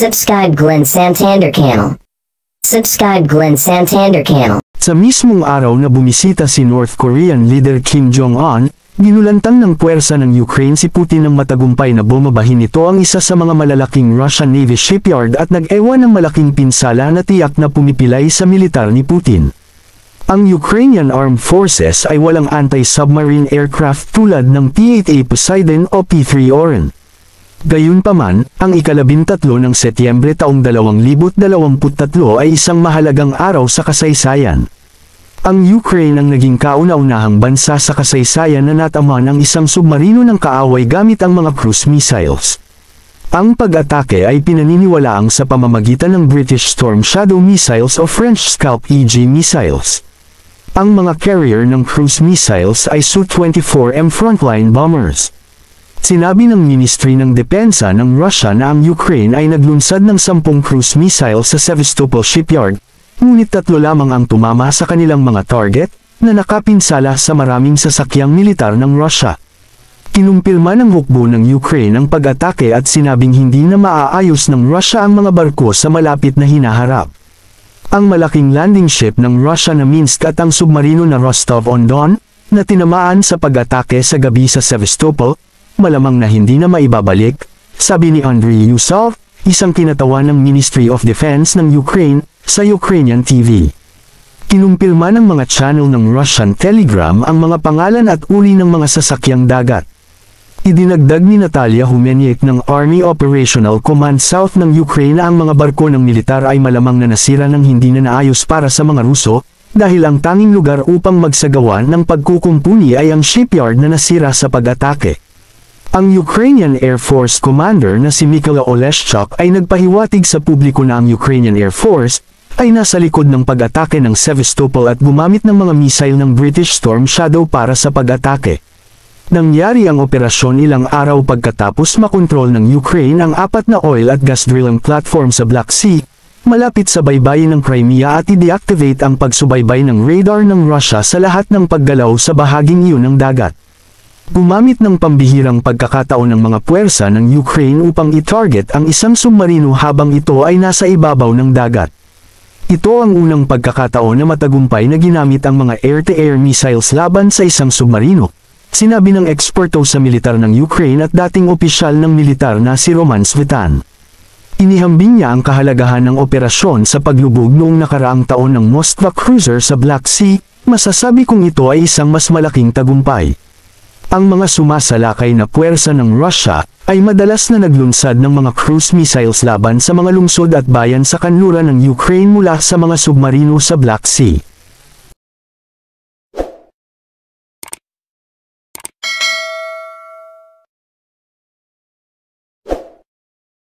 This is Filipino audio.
Subscribe Glenn Santander Channel. Subscribe Glenn Santander Channel. Sa mismong araw na bumisita si North Korean leader Kim Jong-un, ginulantang ng puwersa ng Ukraine si Putin ng matagumpay na bumabahin ito ang isa sa mga malalaking Russian Navy shipyard at nag-ewan ng malaking pinsala na tiyak na pumipilay sa militar ni Putin. Ang Ukrainian Armed Forces ay walang anti-submarine aircraft tulad ng P-8A Poseidon o P-3 Orion. Gayunpaman, ang ika-13 ng Setyembre taong 2023 ay isang mahalagang araw sa kasaysayan. Ang Ukraine ang naging kauna-unahang bansa sa kasaysayan na natamaan ng isang submarino ng kaaway gamit ang mga cruise missiles. Ang pag-atake ay pinaniniwalaang sa pamamagitan ng British Storm Shadow missiles o French Scalp EG missiles. Ang mga carrier ng cruise missiles ay Su-24M frontline bombers. Sinabi ng Ministry ng Depensa ng Russia na ang Ukraine ay naglunsad ng 10 cruise missiles sa Sevastopol shipyard, ngunit 3 lamang ang tumama sa kanilang mga target, na nakapinsala sa maraming sasakyang militar ng Russia. Kinumpirma ng hukbo ng Ukraine ang pag-atake at sinabing hindi na maaayos ng Russia ang mga barko sa malapit na hinaharap. Ang malaking landing ship ng Russia na Minsk at ang submarino na Rostov-on-Don, na tinamaan sa pag-atake sa gabi sa Sevastopol, malamang na hindi na maibabalik, sabi ni Andriy Yusov, isang kinatawan ng Ministry of Defense ng Ukraine, sa Ukrainian TV. Kinumpirma ng mga channel ng Russian Telegram ang mga pangalan at uri ng mga sasakyang dagat. Idinagdag ni Natalia Humeniuk ng Army Operational Command South ng Ukraine na ang mga barko ng militar ay malamang na nasira ng hindi na naayos para sa mga Ruso, dahil ang tanging lugar upang magsagawa ng pagkukumpuni ay ang shipyard na nasira sa pag-atake. Ang Ukrainian Air Force Commander na si Mykola Oleshchuk ay nagpahiwatig sa publiko na ang Ukrainian Air Force ay nasa likod ng pag-atake ng Sevastopol at gumamit ng mga missile ng British Storm Shadow para sa pag-atake. Nangyari ang operasyon ilang araw pagkatapos makontrol ng Ukraine ang 4 na oil at gas drilling platform sa Black Sea, malapit sa baybayin ng Crimea at i-deactivate ang pagsubaybay ng radar ng Russia sa lahat ng paggalaw sa bahaging iyon ng dagat. Gumamit ng pambihirang pagkakataon ng mga puwersa ng Ukraine upang i-target ang isang submarino habang ito ay nasa ibabaw ng dagat. Ito ang unang pagkakataon na matagumpay na ginamit ang mga air-to-air missiles laban sa isang submarino, sinabi ng eksperto sa militar ng Ukraine at dating opisyal ng militar na si Roman Svitan. Inihambing niya ang kahalagahan ng operasyon sa paglubog noong nakaraang taon ng Moskva cruiser sa Black Sea, masasabi kong ito ay isang mas malaking tagumpay. Ang mga sumasalakay na puwersa ng Russia ay madalas na naglunsad ng mga cruise missiles laban sa mga lungsod at bayan sa kanluran ng Ukraine mula sa mga submarino sa Black Sea.